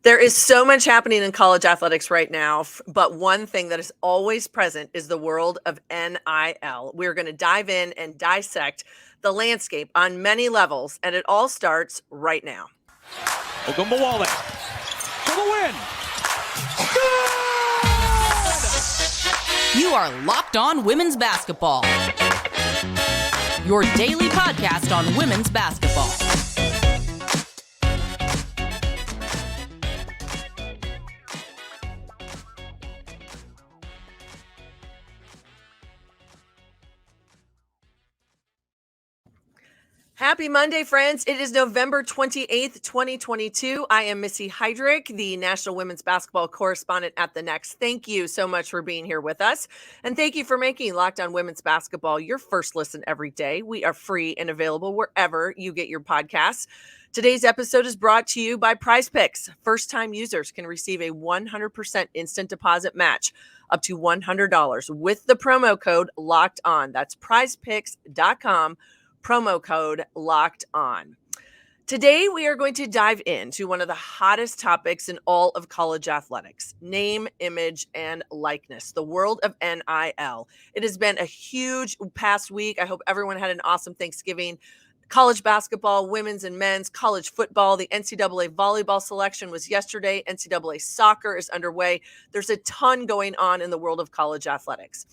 There is so much happening in college athletics right now, but one thing that is always present is the world of NIL. We're going to dive in and dissect the landscape on many levels, and it all starts right now. Ogunbowale for the win. Good! You are Locked On Women's Basketball, your daily podcast on women's basketball. Happy Monday, friends. It is November 28th, 2022. I am Missy Heidrick, the National Women's Basketball Correspondent at The Next. Thank you so much for being here with us. And thank you for making Locked On Women's Basketball your first listen every day. We are free and available wherever you get your podcasts. Today's episode is brought to you by Prize Picks. First-time users can receive a 100% instant deposit match up to $100 with the promo code Locked On. That's prizepicks.com. Promo code Locked On. Today, we are going to dive into one of the hottest topics in all of college athletics: name, image, and likeness, the world of NIL. It has been a huge past week. I hope everyone had an awesome Thanksgiving. College basketball, women's and men's, college football, the NCAA volleyball selection was yesterday. NCAA soccer is underway. There's a ton going on in the world of college athletics.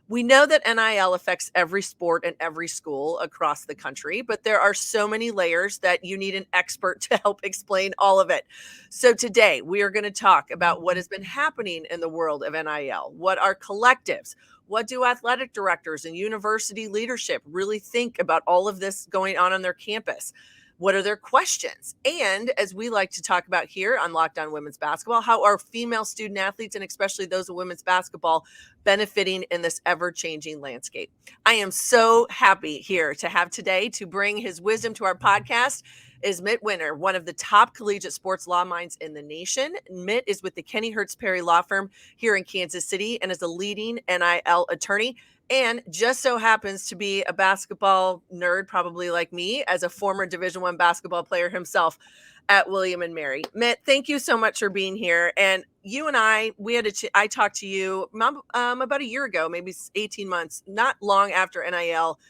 We know that NIL affects every sport and every school across the country, but there are so many layers that you need an expert to help explain all of it. So today we are going to talk about what has been happening in the world of NIL. What are collectives? What do athletic directors and university leadership really think about all of this going on their campus? What are their questions? And as we like to talk about here on Locked On Women's Basketball, how are female student athletes, and especially those of women's basketball, benefiting in this ever-changing landscape? I am so happy here to have today to bring his wisdom to our podcast is Mitt Winter, one of the top collegiate sports law minds in the nation. Mitt is with the KennyHertz Perry Law Firm here in Kansas City and is a leading NIL attorney, and just so happens to be a basketball nerd, probably like me, as a former Division I basketball player himself at William and Mary. Mitt, thank you so much for being here. And you and I talked to you about a year ago, maybe 18 months, not long after NIL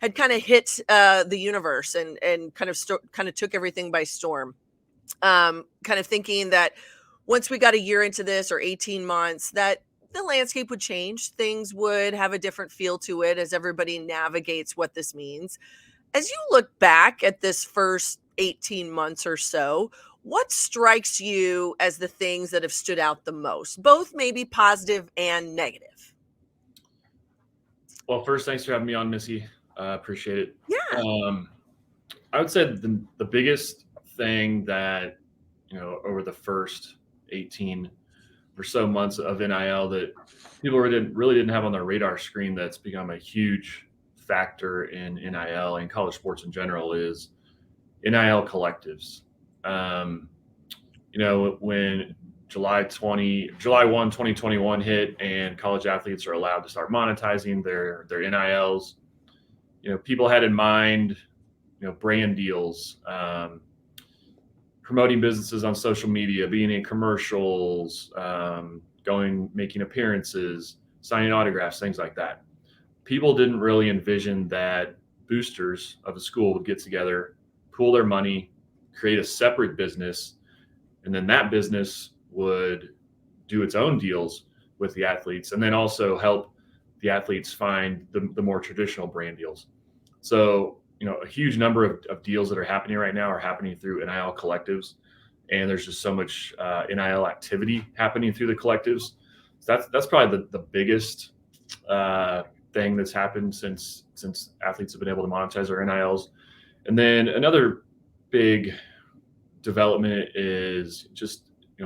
had kind of hit the universe and kind of took everything by storm. Kind of thinking that once we got a year into this, or 18 months, that the landscape would change. Things would have a different feel to it as everybody navigates what this means. As you look back at this first 18 months or so, what strikes you as the things that have stood out the most, both maybe positive and negative? Well, first, thanks for having me on, Missy. Appreciate it. Yeah. I would say the biggest thing that, over the first 18 or so months of NIL that people really didn't have on their radar screen that's become a huge factor in NIL and college sports in general is NIL collectives. When July 1, 2021 hit and college athletes are allowed to start monetizing their NILs, people had in mind, brand deals, promoting businesses on social media, being in commercials, making appearances, signing autographs, things like that. People didn't really envision that boosters of a school would get together, pool their money, create a separate business, and then that business would do its own deals with the athletes, and then also help the athletes find the more traditional brand deals. So, a huge number of deals that are happening right now are happening through NIL collectives, and there's just so much NIL activity happening through the collectives. So that's probably the biggest thing that's happened since athletes have been able to monetize their NILs. And then another big development is just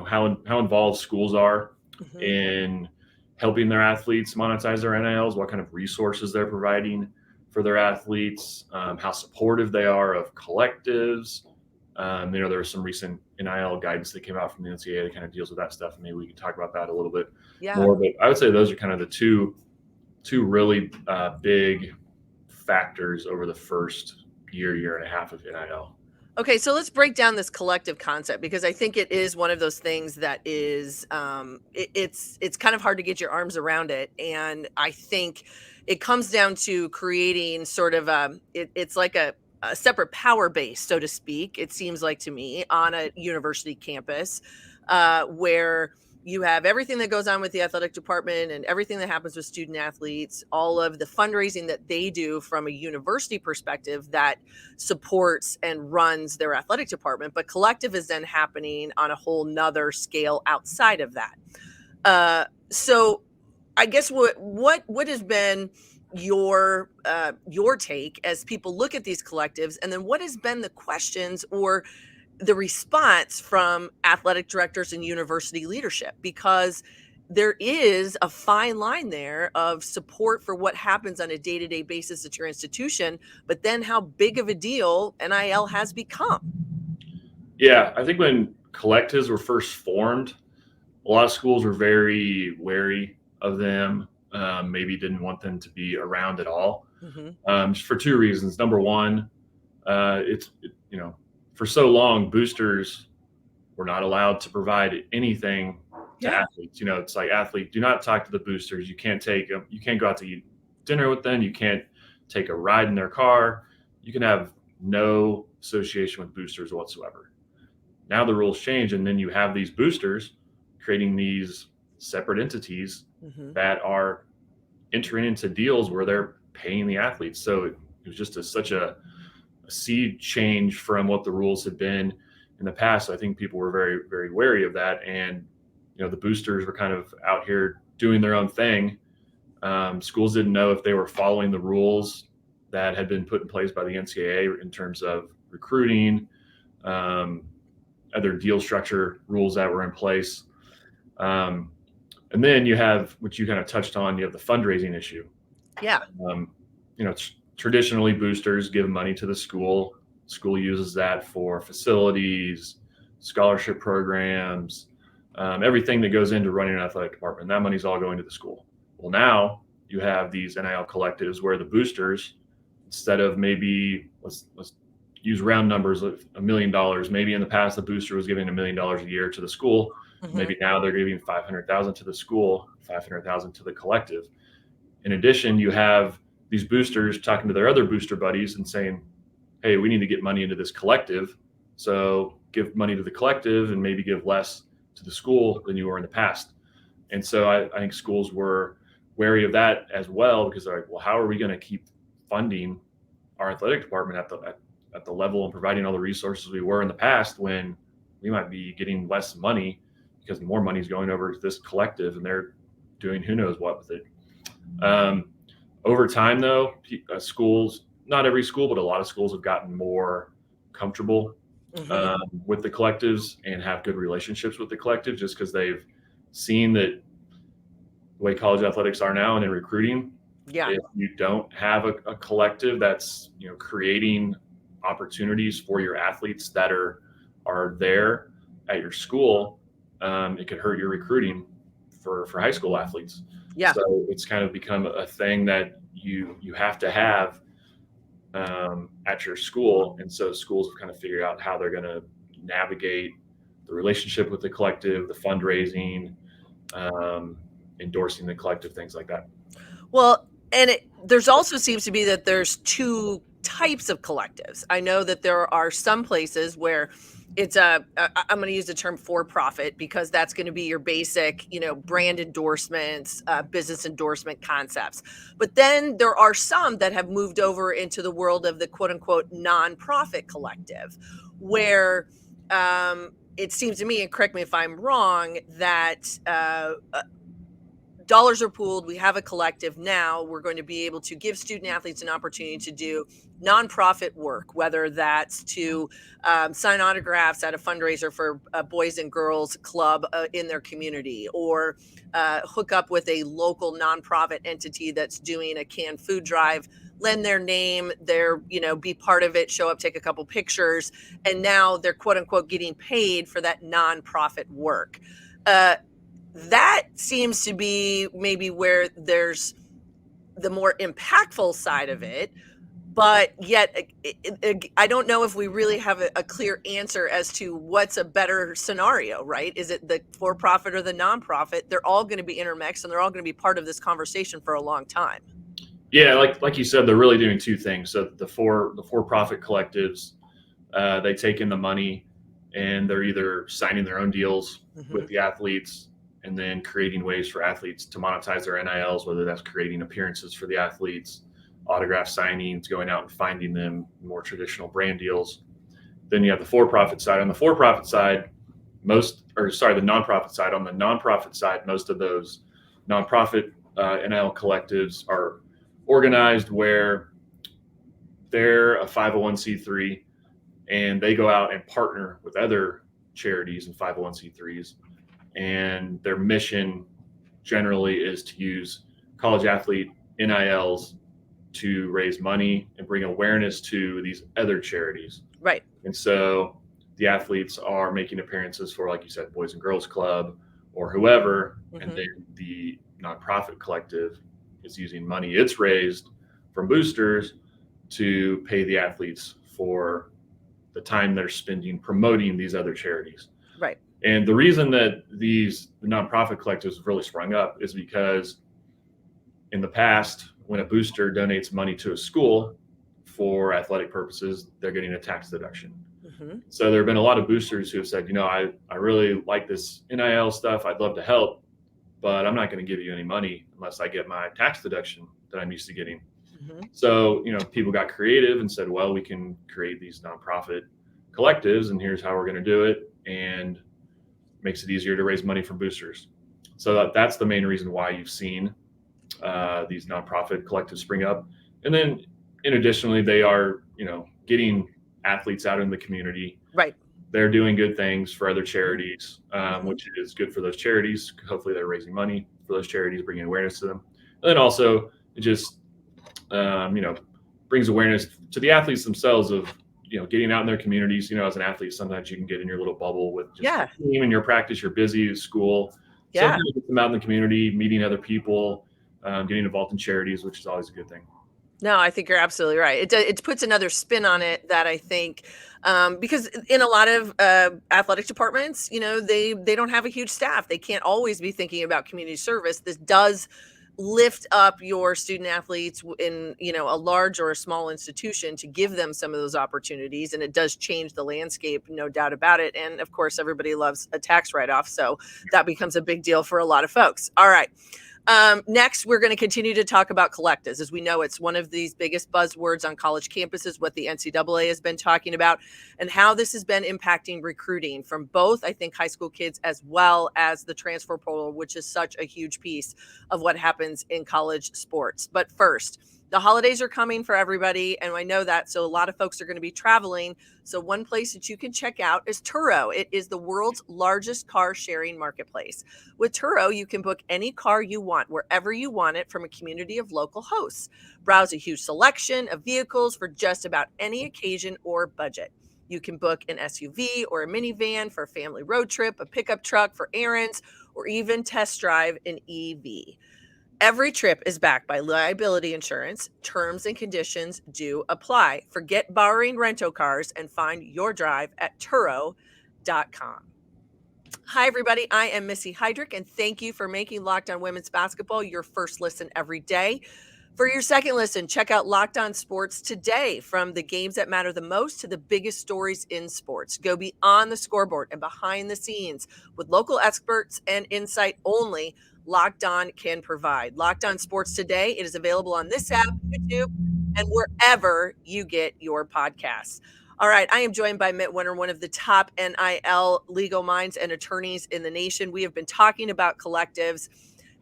how involved schools are in helping their athletes monetize their NILs, what kind of resources they're providing for their athletes, how supportive they are of collectives. There was some recent NIL guidance that came out from the NCAA that kind of deals with that stuff. And maybe we can talk about that a little bit more. But I would say those are kind of the two really big factors over the first year and a half of NIL. Okay, so let's break down this collective concept, because I think it is one of those things that is it's kind of hard to get your arms around it, and I think it comes down to creating sort of it's like a separate power base, so to speak. It seems like to me on a university campus where you have everything that goes on with the athletic department and everything that happens with student athletes, all of the fundraising that they do from a university perspective that supports and runs their athletic department. But collective is then happening on a whole nother scale outside of that. So I guess what has been your take as people look at these collectives, and then what has been the questions or the response from athletic directors and university leadership? Because there is a fine line there of support for what happens on a day-to-day basis at your institution, but then how big of a deal NIL has become. Yeah, I think when collectives were first formed, a lot of schools were very wary of them, maybe didn't want them to be around at all, for two reasons. Number one, for so long, boosters were not allowed to provide anything to athletes. It's like, athlete, do not talk to the boosters. You can't go out to eat dinner with them. You can't take a ride in their car. You can have no association with boosters whatsoever. Now the rules change, and then you have these boosters creating these separate entities that are entering into deals where they're paying the athletes. So it was just such a sea change from what the rules had been in the past. So I think people were very, very wary of that. And, the boosters were kind of out here doing their own thing. Schools didn't know if they were following the rules that had been put in place by the NCAA in terms of recruiting, other deal structure rules that were in place. And then you have, which you kind of touched on, you have the fundraising issue. Yeah. Traditionally, boosters give money to the school. School uses that for facilities, scholarship programs, everything that goes into running an athletic department. That money's all going to the school. Well, now you have these NIL collectives where the boosters, instead of maybe, let's use round numbers of $1 million. Maybe in the past, the booster was giving $1 million a year to the school. Maybe now they're giving $500,000 to the school, $500,000 to the collective. In addition, you have these boosters talking to their other booster buddies and saying, hey, we need to get money into this collective. So give money to the collective and maybe give less to the school than you were in the past. And so I think schools were wary of that as well, because they're like, well, how are we going to keep funding our athletic department at the level and providing all the resources we were in the past, when we might be getting less money because more money is going over to this collective and they're doing who knows what with it. Over time, though, schools, not every school, but a lot of schools have gotten more comfortable with the collectives and have good relationships with the collective, just because they've seen that the way college athletics are now and in recruiting, if you don't have a collective that's creating opportunities for your athletes that are there at your school, it could hurt your recruiting for high school athletes. Yeah. So it's kind of become a thing that you have to have at your school. And so schools have kind of figured out how they're going to navigate the relationship with the collective, the fundraising, endorsing the collective, things like that. Well, and there's also seems to be that there's two types of collectives. I know that there are some places where it's I'm going to use the term for profit, because that's going to be your basic, brand endorsements, business endorsement concepts. But then there are some that have moved over into the world of the quote unquote nonprofit collective, where it seems to me, and correct me if I'm wrong, that dollars are pooled. We have a collective now. We're going to be able to give student athletes an opportunity to do nonprofit work, whether that's to sign autographs at a fundraiser for a boys and girls club in their community, or hook up with a local nonprofit entity that's doing a canned food drive, lend their name, be part of it, show up, take a couple pictures, and now they're quote unquote getting paid for that nonprofit work. That seems to be maybe where there's the more impactful side of it. But yet, I don't know if we really have a clear answer as to what's a better scenario, right? Is it the for-profit or the nonprofit? They're all going to be intermixed, and they're all going to be part of this conversation for a long time. Yeah, like you said, they're really doing two things. So the for-profit collectives, they take in the money, and they're either signing their own deals with the athletes and then creating ways for athletes to monetize their NILs, whether that's creating appearances for the athletes, autograph signings, going out and finding them more traditional brand deals. Then you have the for-profit side. On the for-profit side, the nonprofit side. On the nonprofit side, most of those nonprofit NIL collectives are organized where they're a 501c3 and they go out and partner with other charities and 501c3s. And their mission generally is to use college athlete NILs to raise money and bring awareness to these other charities. Right. And so the athletes are making appearances for, like you said, Boys and Girls Club or whoever. And then the nonprofit collective is using money it's raised from boosters to pay the athletes for the time they're spending promoting these other charities. Right. And the reason that the nonprofit collectives have really sprung up is because in the past, when a booster donates money to a school for athletic purposes, they're getting a tax deduction. So there have been a lot of boosters who have said, I really like this NIL stuff. I'd love to help, but I'm not going to give you any money unless I get my tax deduction that I'm used to getting. So, people got creative and said, well, we can create these nonprofit collectives and here's how we're going to do it. And makes it easier to raise money from boosters. So that's the main reason why you've seen these nonprofit collectives spring up. And then additionally, they are, getting athletes out in the community. Right. They're doing good things for other charities, which is good for those charities. Hopefully they're raising money for those charities, bringing awareness to them. And then also it just, brings awareness to the athletes themselves of, getting out in their communities. As an athlete, sometimes you can get in your little bubble with just the team and your practice, you're busy at school. Yeah. Sometimes you get them out in the community, meeting other people, getting involved in charities, which is always a good thing. No, I think you're absolutely right. It puts another spin on it that I think, because in a lot of athletic departments, they don't have a huge staff. They can't always be thinking about community service. This does lift up your student athletes in, a large or a small institution to give them some of those opportunities. And it does change the landscape, no doubt about it. And of course, everybody loves a tax write-off. So that becomes a big deal for a lot of folks. All right. Next, we're going to continue to talk about collectives. As we know, it's one of these biggest buzzwords on college campuses, what the NCAA has been talking about and how this has been impacting recruiting from both, I think, high school kids as well as the transfer portal, which is such a huge piece of what happens in college sports. But first, the holidays are coming for everybody, and I know that. So a lot of folks are going to be traveling. So one place that you can check out is Turo. It is the world's largest car sharing marketplace. With Turo, you can book any car you want, wherever you want it, from a community of local hosts. Browse a huge selection of vehicles for just about any occasion or budget. You can book an SUV or a minivan for a family road trip, a pickup truck for errands, or even test drive an EV. Every trip is backed by liability insurance. Terms and conditions do apply. Forget borrowing rental cars and find your drive at Turo.com. Hi, everybody. I am Missy Heidrick, and thank you for making Locked On Women's Basketball your first listen every day. For your second listen, check out Locked On Sports Today. From the games that matter the most to the biggest stories in sports. Go beyond the scoreboard and behind the scenes with local experts and insight only Locked On can provide. Locked On Sports Today. It is available on this app, YouTube, and wherever you get your podcasts. All right, I am joined by Mitt Winter, one of the top NIL legal minds and attorneys in the nation. We have been talking about collectives.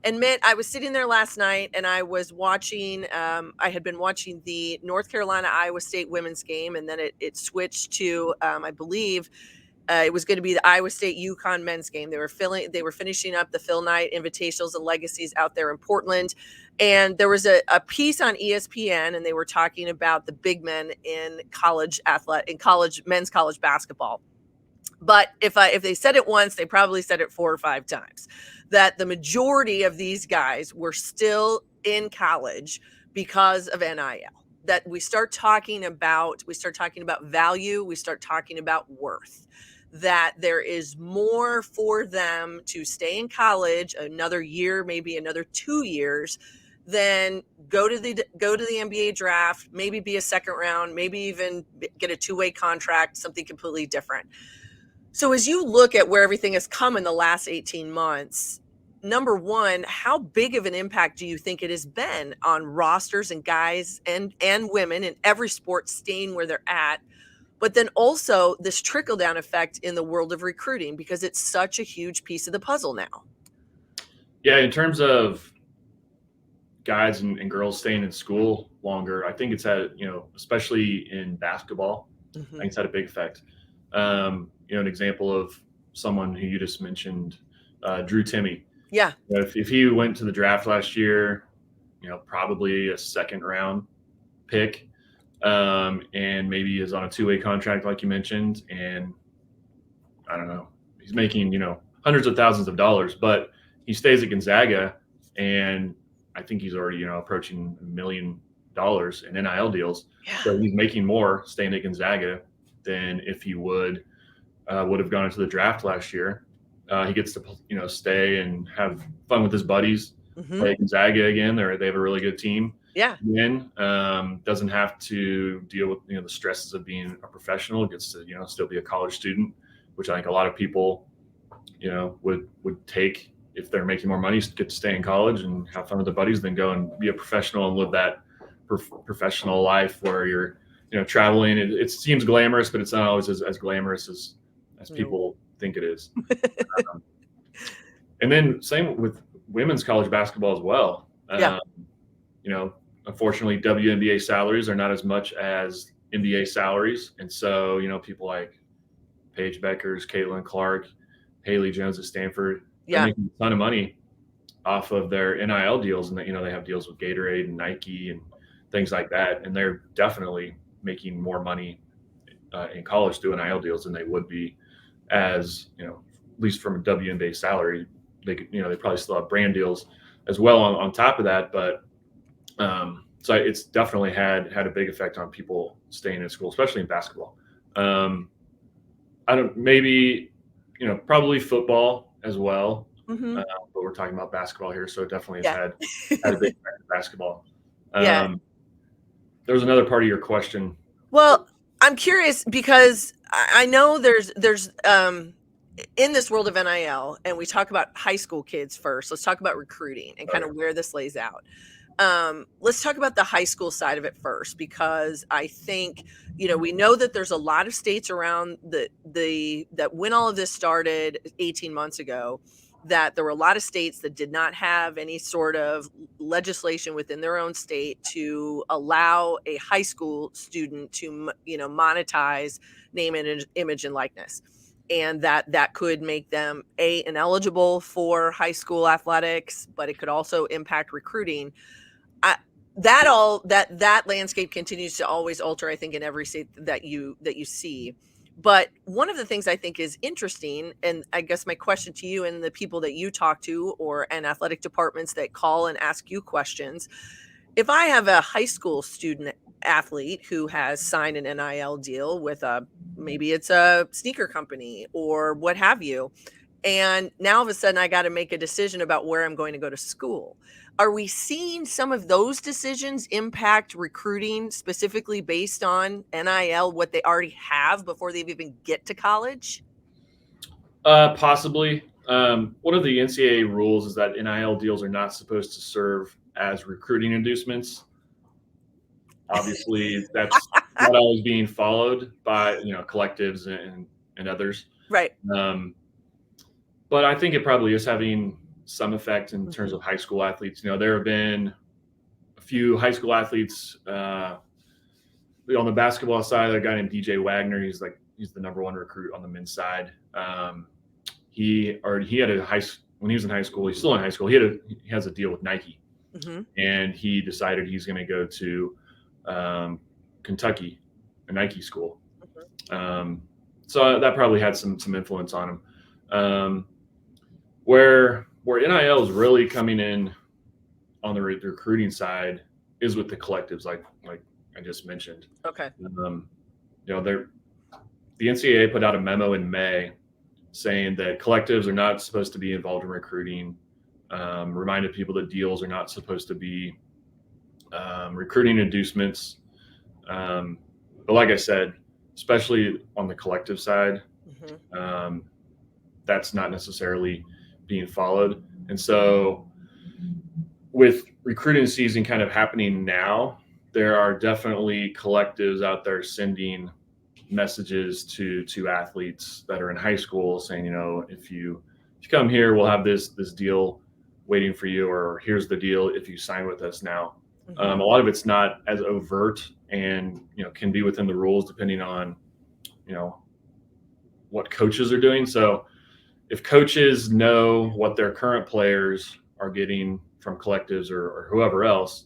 And Mitt, I was sitting there last night and I was watching, I had been watching the North Carolina-Iowa State women's game, and then it switched to, I believe, it was going to be the Iowa State-UConn men's game. They were finishing up the Phil Knight Invitationals and Legacies out there in Portland. And there was a piece on ESPN, and they were talking about the big men in men's college basketball. But if they said it once, they probably said it 4 or 5 times, that the majority of these guys were still in college because of NIL. that we start talking about value, we start talking about worth, that there is more for them to stay in college another year, maybe another 2 years, than go to the NBA draft, maybe be a second round, maybe even get a two-way contract, something completely different. So as you look at where everything has come in the last 18 months, number one, how big of an impact do you think it has been on rosters and guys and women in every sport staying where they're at? But then also this trickle down effect in the world of recruiting, because it's such a huge piece of the puzzle now. Yeah, in terms of guys and girls staying in school longer, I think it's had, especially in basketball, I think it's had a big effect. An example of someone who you just mentioned, Drew Timme. Yeah. If he went to the draft last year, probably a second round pick, and maybe is on a two-way contract, like you mentioned, and I don't know, he's making, hundreds of thousands of dollars, but he stays at Gonzaga, and I think he's already, approaching $1 million in NIL deals. Yeah. So he's making more staying at Gonzaga than if he would have gone into the draft last year. He gets to, stay and have fun with his buddies, play at Gonzaga again. They have a really good team. Yeah. Again, doesn't have to deal with, the stresses of being a professional. Gets to, still be a college student, which I think a lot of people, would take if they're making more money, get to stay in college and have fun with their buddies, then go and be a professional and live that professional life where you're, traveling. It seems glamorous, but it's not always as glamorous as people think it is. And then same with women's college basketball as well. Unfortunately, WNBA salaries are not as much as NBA salaries. And so, people like Paige Beckers, Caitlin Clark, Haley Jones at Stanford, they're making a ton of money off of their NIL deals. And, they have deals with Gatorade and Nike and things like that. And they're definitely making more money in college through NIL deals than they would be as, at least from a WNBA salary. They could, they probably still have brand deals as well on top of that. But so it's definitely had a big effect on people staying in school, especially in basketball. Probably football as well. But we're talking about basketball here, so it definitely has had a big effect on basketball. There was another part of your question. Well, I'm curious because I know there's in this world of NIL, and we talk about high school kids first. Let's talk about recruiting and kind of where this lays out. Let's talk about the high school side of it first, because I think, we know that there's a lot of states around that when all of this started 18 months ago, that there were a lot of states that did not have any sort of legislation within their own state to allow a high school student to, monetize name, image, and likeness. And that could make them ineligible for high school athletics, but it could also impact recruiting. That landscape continues to always alter, I think, in every state that you see. But one of the things I think is interesting, and I guess my question to you and the people that you talk to and athletic departments that call and ask you questions, if I have a high school student athlete who has signed an NIL deal with maybe it's a sneaker company or what have you, and now all of a sudden I got to make a decision about where I'm going to go to school. Are we seeing some of those decisions impact recruiting specifically based on NIL, what they already have before they even get to college? Possibly. One of the NCAA rules is that NIL deals are not supposed to serve as recruiting inducements. Obviously, that's not always being followed by collectives and others. Right. But I think it probably is having some effect in terms of high school athletes. There have been a few high school athletes on the basketball side. A guy named DJ Wagner. He's the number one recruit on the men's side. He had when he was in high school. He's still in high school. He has a deal with Nike, and he decided he's going to go to Kentucky, a Nike school. So that probably had some influence on him. Where NIL is really coming in on the recruiting side is with the collectives, like I just mentioned. Okay. The NCAA put out a memo in May saying that collectives are not supposed to be involved in recruiting, reminded people that deals are not supposed to be recruiting inducements. But like I said, especially on the collective side, that's not necessarily being followed. And so with recruiting season kind of happening now, there are definitely collectives out there sending messages to athletes that are in high school saying, if you come here, we'll have this deal waiting for you, or here's the deal if you sign with us now. A lot of it's not as overt and, can be within the rules depending on, what coaches are doing. So if coaches know what their current players are getting from collectives or whoever else,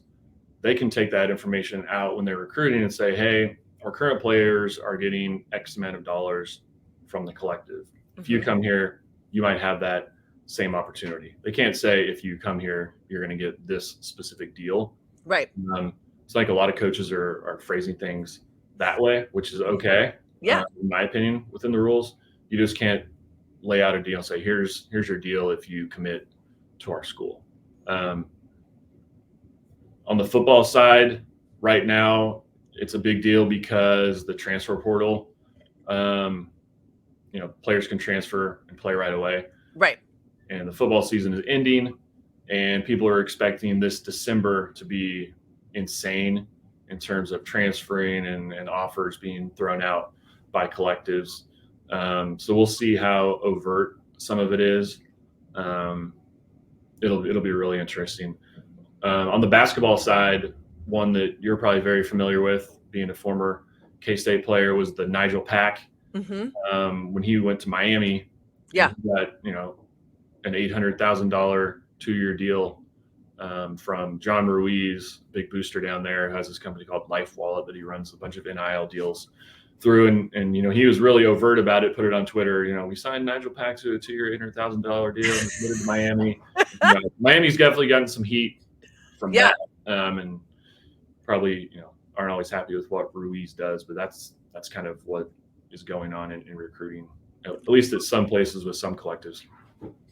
they can take that information out when they're recruiting and say, hey, our current players are getting X amount of dollars from the collective. If you come here, you might have that same opportunity. They can't say, if you come here, you're going to get this specific deal. Right. It's like a lot of coaches are phrasing things that way, which is okay. Yeah. In my opinion, within the rules, you just can't lay out a deal and say, here's your deal if you commit to our school. On the football side, right now, it's a big deal because the transfer portal, players can transfer and play right away. Right. And the football season is ending, and people are expecting this December to be insane in terms of transferring and offers being thrown out by collectives. So we'll see how overt some of it is. It'll be really interesting. On the basketball side, one that you're probably very familiar with, being a former K-State player, was the Nigel Pack. When he went to Miami, he got an $800,000 2-year deal from John Ruiz, big booster down there, has this company called Life Wallet that he runs a bunch of NIL deals through. And he was really overt about it, put it on Twitter. We signed Nigel Pack to a 2-year $800,000 deal and committed to Miami. Miami's definitely gotten some heat from that. And probably, aren't always happy with what Ruiz does, but that's kind of what is going on in recruiting, at least at some places with some collectives.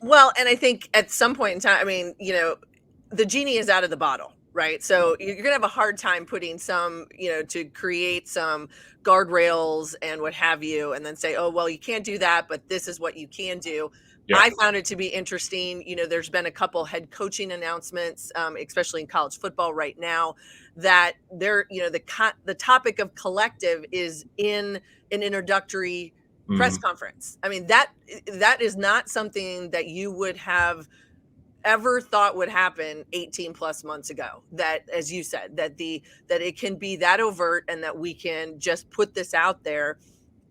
Well, and I think at some point in time, the genie is out of the bottle, right? So you're going to have a hard time putting some, to create some guardrails and what have you, and then say, oh, well, you can't do that, but this is what you can do. Yeah. I found it to be interesting. There's been a couple head coaching announcements, especially in college football right now, that the topic of collective is in an introductory press conference. That is not something that you would have ever thought would happen 18 plus months ago. That, as you said, that it can be that overt and that we can just put this out there.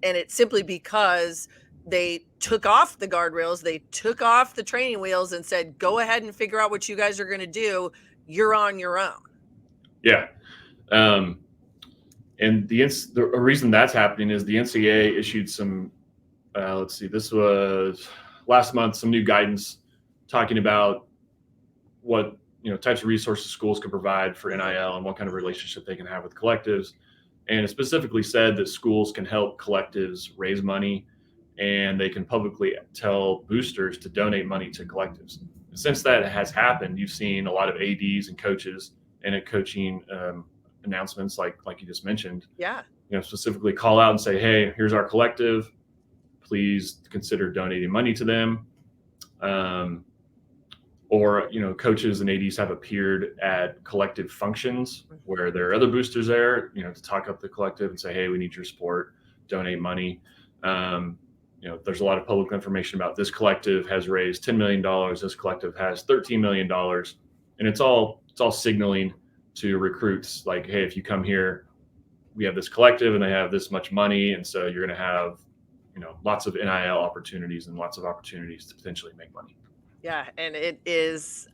And it's simply because they took off the guardrails, they took off the training wheels and said, go ahead and figure out what you guys are going to do. You're on your own. Yeah. And the reason that's happening is the NCAA issued some, this was last month, some new guidance talking about what, types of resources schools can provide for NIL and what kind of relationship they can have with collectives. And it specifically said that schools can help collectives raise money, and they can publicly tell boosters to donate money to collectives. And since that has happened, you've seen a lot of ADs and coaches and coaching announcements like you just mentioned. Yeah. Specifically call out and say, hey, here's our collective. Please consider donating money to them. Or coaches and ADs have appeared at collective functions where there are other boosters there, to talk up the collective and say, hey, we need your support, donate money. There's a lot of public information about this collective has raised $10 million. This collective has $13 million. And it's all signaling to recruits like, hey, if you come here, we have this collective and they have this much money. And so you're going to have, lots of NIL opportunities and lots of opportunities to potentially make money. Yeah. And it is,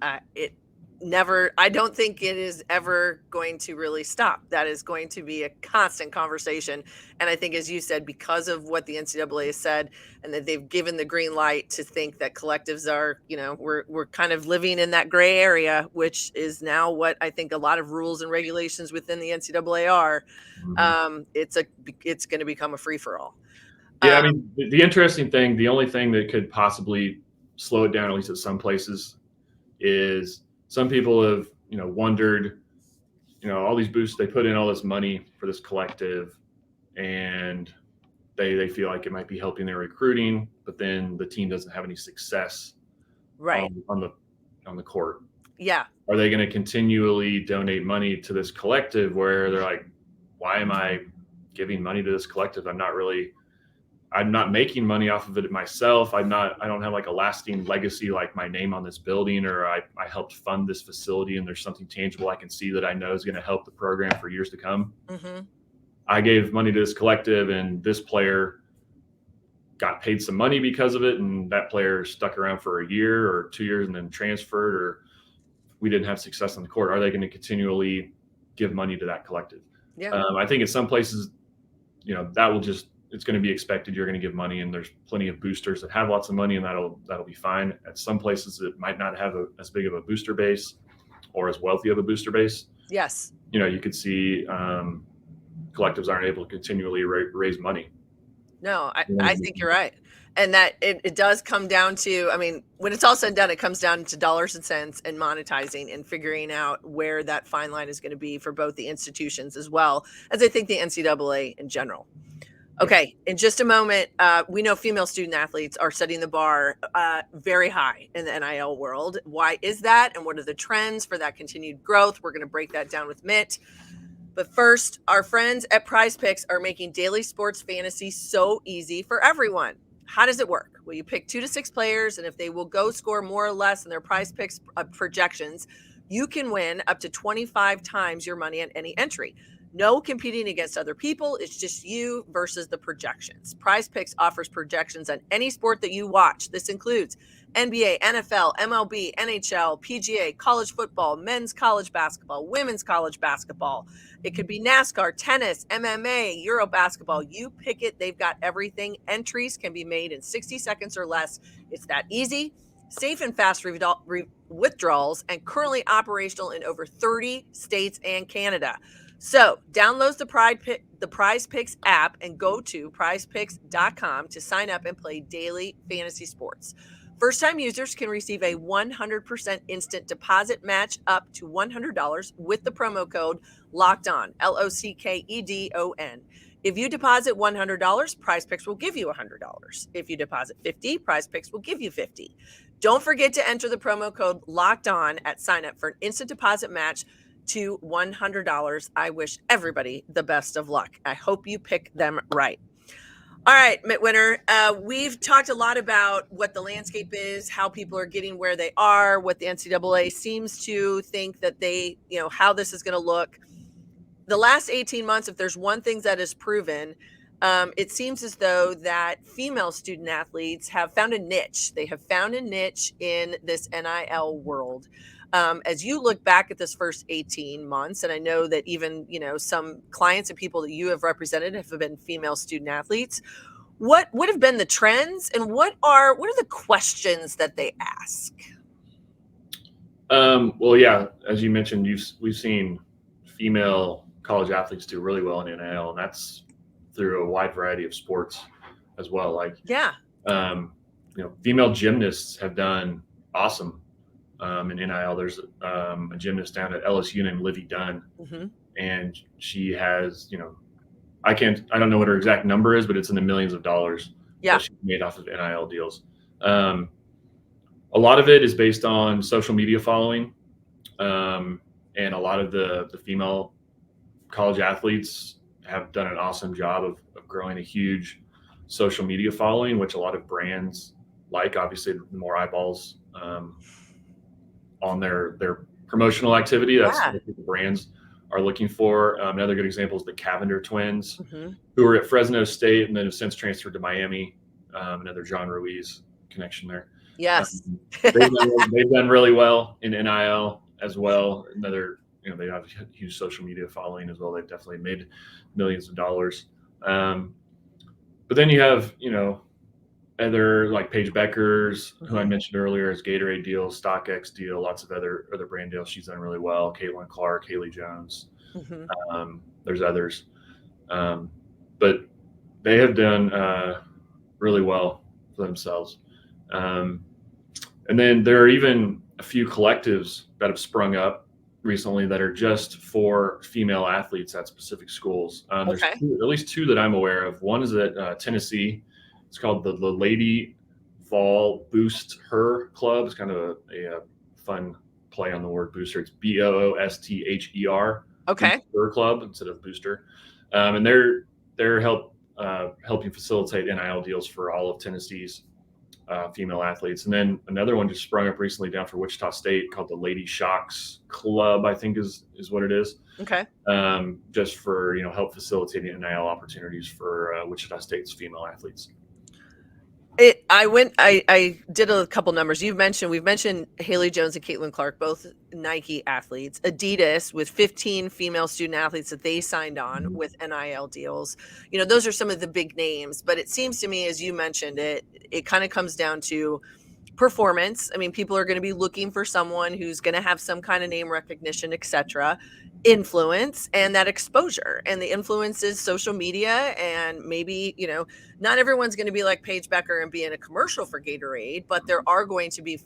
I don't think it is ever going to really stop. That is going to be a constant conversation. And I think, as you said, because of what the NCAA has said, and that they've given the green light to think that collectives are, we're kind of living in that gray area, which is now what I think a lot of rules and regulations within the NCAA are. It's going to become a free for all. Yeah, I mean, the interesting thing, the only thing that could possibly slow it down, at least at some places, is some people have, wondered, all these boosts, they put in all this money for this collective, and they feel like it might be helping their recruiting, but then the team doesn't have any success on the court. Yeah. Are they going to continually donate money to this collective where they're like, why am I giving money to this collective? I'm not making money off of it myself. I don't have like a lasting legacy, like my name on this building, or I helped fund this facility and there's something tangible I can see that I know is going to help the program for years to come. Mm-hmm. I gave money to this collective and this player got paid some money because of it. And that player stuck around for a year or 2 years and then transferred, or we didn't have success on the court. Are they going to continually give money to that collective? Yeah. I think in some places, it's going to be expected. You're going to give money, and there's plenty of boosters that have lots of money, and that'll be fine. At some places, it might not have as big of a booster base or as wealthy of a booster base. Yes. You could see collectives aren't able to continually raise money. No, I think you're right. And that it does come down to, when it's all said and done, it comes down to dollars and cents and monetizing and figuring out where that fine line is going to be for both the institutions as well as I think the NCAA in general. Okay, in just a moment, we know female student athletes are setting the bar very high in the NIL world. Why is that, and what are the trends for that continued growth? We're going to break that down with Mitt. But first, our friends at Prize Picks are making daily sports fantasy so easy for everyone. How does it work? Well, you pick 2 to 6 players, and if they will go score more or less in their Prize Picks projections, you can win up to 25 times your money on any entry. No competing against other people. It's just you versus the projections. Prize Picks offers projections on any sport that you watch. This includes NBA, NFL, MLB, NHL, PGA, college football, men's college basketball, women's college basketball. It could be NASCAR, tennis, MMA, Euro basketball. You pick it. They've got everything. Entries can be made in 60 seconds or less. It's that easy, safe and fast withdrawals, and currently operational in over 30 states and Canada. So download the Prize Picks app and go to prizepicks.com to sign up and play daily fantasy sports. First-time users can receive a 100% instant deposit match up to $100 with the promo code LOCKEDON, LOCKEDON. If you deposit $100, Prize Picks will give you $100. If you deposit $50, Prize Picks will give you $50. Don't forget to enter the promo code LOCKEDON at sign-up for an instant deposit match to $100. I wish everybody the best of luck. I hope you pick them right. All right, Mitt Winter, we've talked a lot about what the landscape is, how people are getting where they are, what the NCAA seems to think that they, how this is going to look. The last 18 months, if there's one thing that is proven, it seems as though that female student athletes have found a niche. They have found a niche in this NIL world. As you look back at this first 18 months, and I know that even, some clients and people that you have represented have been female student athletes, what would have been the trends, and what are the questions that they ask? Well, yeah, as you mentioned, we've seen female college athletes do really well in NIL, and that's through a wide variety of sports as well. Female gymnasts have done awesome. In NIL, there's a gymnast down at LSU named Livy Dunn, and she has, I don't know what her exact number is, but it's in the millions of dollars that she made off of NIL deals. A lot of it is based on social media following, and a lot of the female college athletes have done an awesome job of growing a huge social media following, which a lot of brands like. Obviously, the more eyeballs on their promotional activity, that's what the brands are looking for. Another good example is the Cavender twins, who were at Fresno State and then have since transferred to Miami. Another John Ruiz connection there. Yes. They've done really well in NIL. as well. Another, they have a huge social media following as well. They've definitely made millions of dollars. But then you have, other like Paige Beckers, who I mentioned earlier, as Gatorade deal, StockX deal, lots of other brand deals. She's done really well. Caitlin Clark, Haley Jones. There's others. But they have done really well for themselves. And then there are even a few collectives that have sprung up recently that are just for female athletes at specific schools. There's at least two that I'm aware of. One is at Tennessee. It's called the Lady Vol Boost Her Club. It's kind of a fun play on the word booster. It's BOOSTHER. Okay. Her Club instead of booster. And they're helping facilitate NIL deals for all of Tennessee's female athletes. And then another one just sprung up recently down for Wichita State called the Lady Shocks Club, I think is what it is. Okay. Just for, help facilitating NIL opportunities for Wichita State's female athletes. I did a couple numbers. We've mentioned Haley Jones and Caitlin Clark, both Nike athletes. Adidas with 15 female student athletes that they signed on with NIL deals. Those are some of the big names, but it seems to me, as you mentioned, it kind of comes down to performance. I mean, people are going to be looking for someone who's going to have some kind of name recognition, etc. Influence and that exposure, and the influence is social media, and maybe not everyone's going to be like Paige Becker and be in a commercial for Gatorade, but there are going to be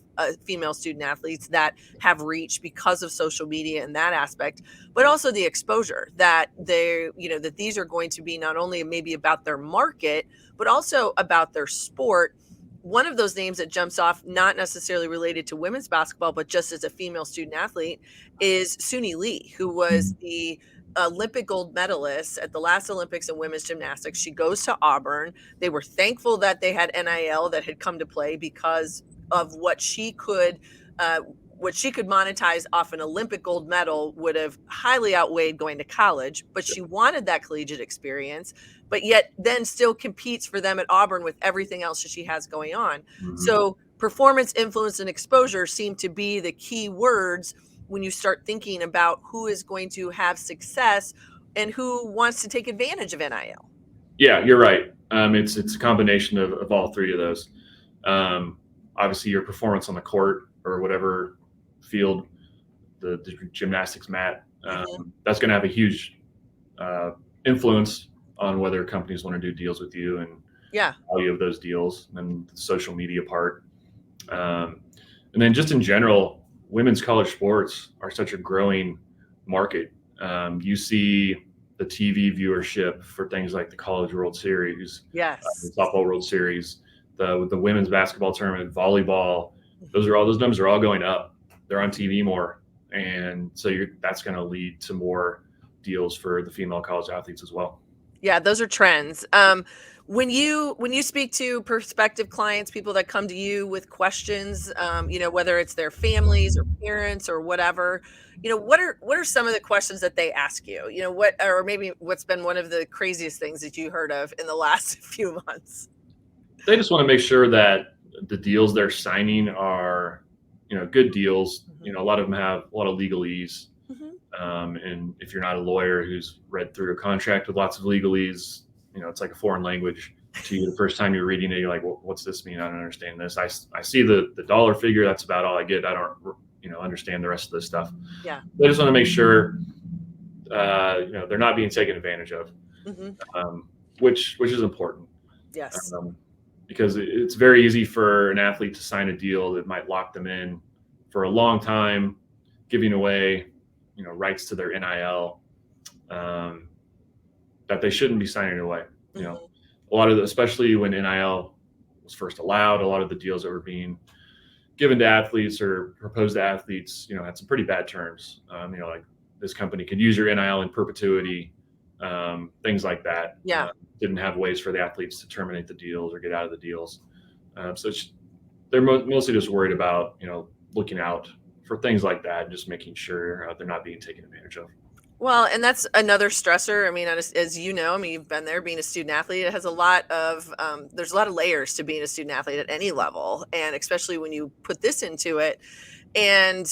female student athletes that have reach because of social media and that aspect, but also the exposure that that these are going to be not only maybe about their market but also about their sport. One of those names that jumps off, not necessarily related to women's basketball, but just as a female student athlete, is Suni Lee, who was the Olympic gold medalist at the last Olympics in women's gymnastics. She goes to Auburn. They were thankful that they had NIL that had come to play because of what she could monetize off an Olympic gold medal would have highly outweighed going to college, but she wanted that collegiate experience, but yet then still competes for them at Auburn with everything else that she has going on. So performance, influence, and exposure seem to be the key words when you start thinking about who is going to have success and who wants to take advantage of NIL. Yeah, you're right. It's a combination of all three of those. Obviously, your performance on the court or whatever field, the gymnastics mat, that's going to have a huge influence on whether companies want to do deals with you and value of those deals, and the social media part. And then just in general, women's college sports are such a growing market. You see the TV viewership for things like the College World Series, the Softball World Series, the women's basketball tournament, volleyball. Those numbers are all going up. They're on TV more, and so that's going to lead to more deals for the female college athletes as well. Yeah, those are trends. When you speak to prospective clients, people that come to you with questions, whether it's their families or parents or whatever, what are some of the questions that they ask you? Or maybe what's been one of the craziest things that you heard of in the last few months? They just want to make sure that the deals they're signing are, good deals. A lot of them have a lot of legalese. And if you're not a lawyer who's read through a contract with lots of legalese, it's like a foreign language to you. The first time you're reading it, you're like, well, what's this mean? I don't understand this. I see the dollar figure. That's about all I get. I don't, understand the rest of this stuff. Yeah. They just want to make sure, they're not being taken advantage of, which is important. Yes. Because it's very easy for an athlete to sign a deal that might lock them in for a long time, giving away, rights to their NIL, that they shouldn't be signing away. A lot of especially when NIL was first allowed, a lot of the deals that were being given to athletes or proposed to athletes, had some pretty bad terms. Like this company could use your NIL in perpetuity, things like that. Yeah. Didn't have ways for the athletes to terminate the deals or get out of the deals. So they're mostly just worried about, looking out for things like that, and just making sure they're not being taken advantage of. Well, and that's another stressor. I mean, as you know, you've been there being a student athlete. It has a lot of, there's a lot of layers to being a student athlete at any level. And especially when you put this into it, And,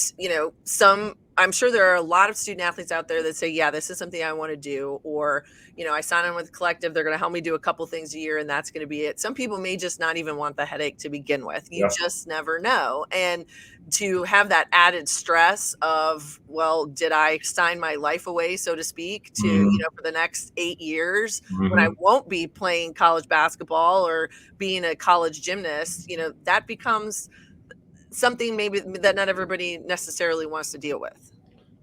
I'm sure there are a lot of student athletes out there that say, yeah, this is something I want to do. Or, I sign on with a collective. They're going to help me do a couple things a year and that's going to be it. Some people may just not even want the headache to begin with. You just never know. And to have that added stress of, well, did I sign my life away, so to speak, to, for the next 8 years when I won't be playing college basketball or being a college gymnast, that becomes something maybe that not everybody necessarily wants to deal with.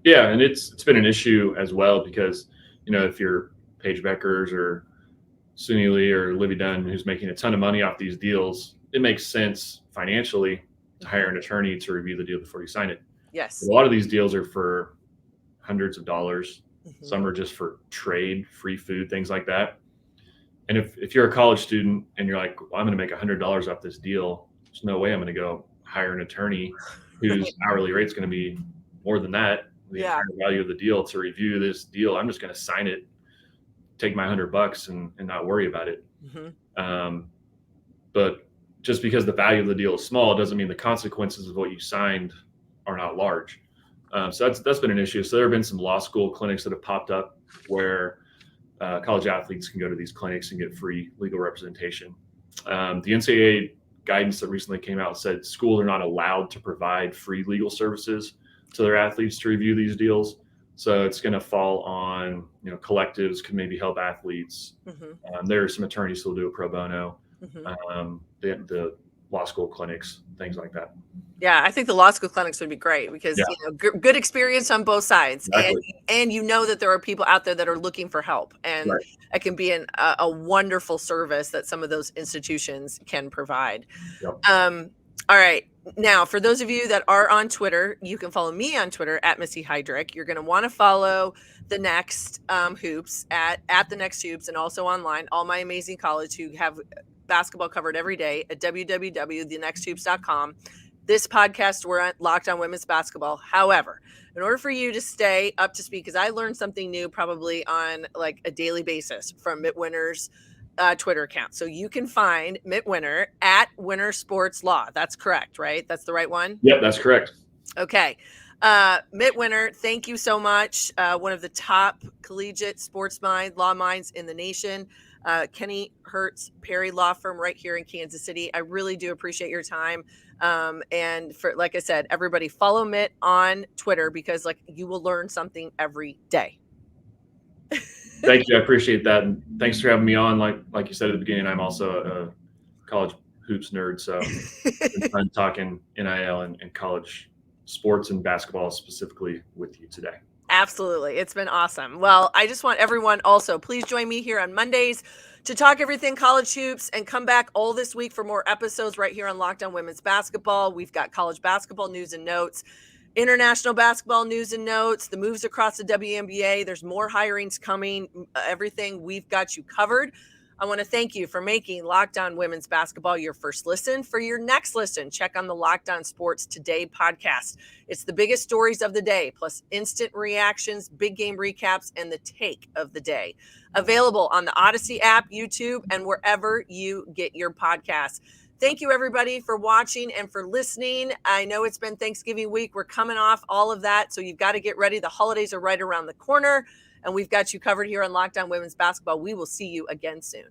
Yeah, and it's been an issue as well because, if you're Paige Beckers or Suni Lee or Livy Dunn, who's making a ton of money off these deals, it makes sense financially to hire an attorney to review the deal before you sign it. Yes. But a lot of these deals are for hundreds of dollars. Some are just for trade, free food, things like that. And if you're a college student and you're like, well, I'm going to make $100 off this deal, there's no way I'm going to go hire an attorney whose hourly rate is going to be more than that, the entire value of the deal, to review this deal. I'm just going to sign it, take my $100 and not worry about it. But just because the value of the deal is small doesn't mean the consequences of what you signed are not large. So that's been an issue. So there have been some law school clinics that have popped up where college athletes can go to these clinics and get free legal representation. The NCAA guidance that recently came out said schools are not allowed to provide free legal services to their athletes to review these deals. So it's going to fall on, collectives could maybe help athletes. There are some attorneys who will do it pro bono. The law school clinics, things like that. Yeah, I think the law school clinics would be great because good experience on both sides, Exactly. and that there are people out there that are looking for help, and it can be a wonderful service that some of those institutions can provide. All right. Now, for those of you that are on Twitter, you can follow me on Twitter at Missy Heidrick. You're going to want to follow the Next Hoops at the Next Hoops, and also online, all my amazing colleagues who have basketball covered every day at www.thenexthoops.com. This podcast, we're at Locked On Women's Basketball. However, in order for you to stay up to speed, because I learned something new probably on like a daily basis from Mitt Winter's Twitter account. So you can find Mitt Winter at Winter Sports Law. That's correct, right? That's the right one? Yep, that's correct. Okay. Mitt Winter, thank you so much. One of the top collegiate sports law minds in the nation. KennyHertz Perry Law Firm right here in Kansas City. I really do appreciate your time. And for, like I said, everybody follow Mitt on Twitter because you will learn something every day. Thank you. I appreciate that. And thanks for having me on. Like you said at the beginning, I'm also a college hoops nerd. So it's been fun talking NIL and college sports and basketball specifically with you today. Absolutely. It's been awesome. Well, I just want everyone also, please join me here on Mondays to talk everything college hoops, and come back all this week for more episodes right here on Locked On Women's Basketball. We've got college basketball news and notes, international basketball news and notes, the moves across the WNBA. There's more hirings coming, everything. We've got you covered. I want to thank you for making Locked On Women's Basketball your first listen. For your next listen, check on the Locked On Sports Today podcast. It's the biggest stories of the day, plus instant reactions, big game recaps, and the take of the day. Available on the Odyssey app, YouTube, and wherever you get your podcasts. Thank you, everybody, for watching and for listening. I know it's been Thanksgiving week. We're coming off all of that, so you've got to get ready. The holidays are right around the corner, and we've got you covered here on Locked On Women's Basketball. We will see you again soon.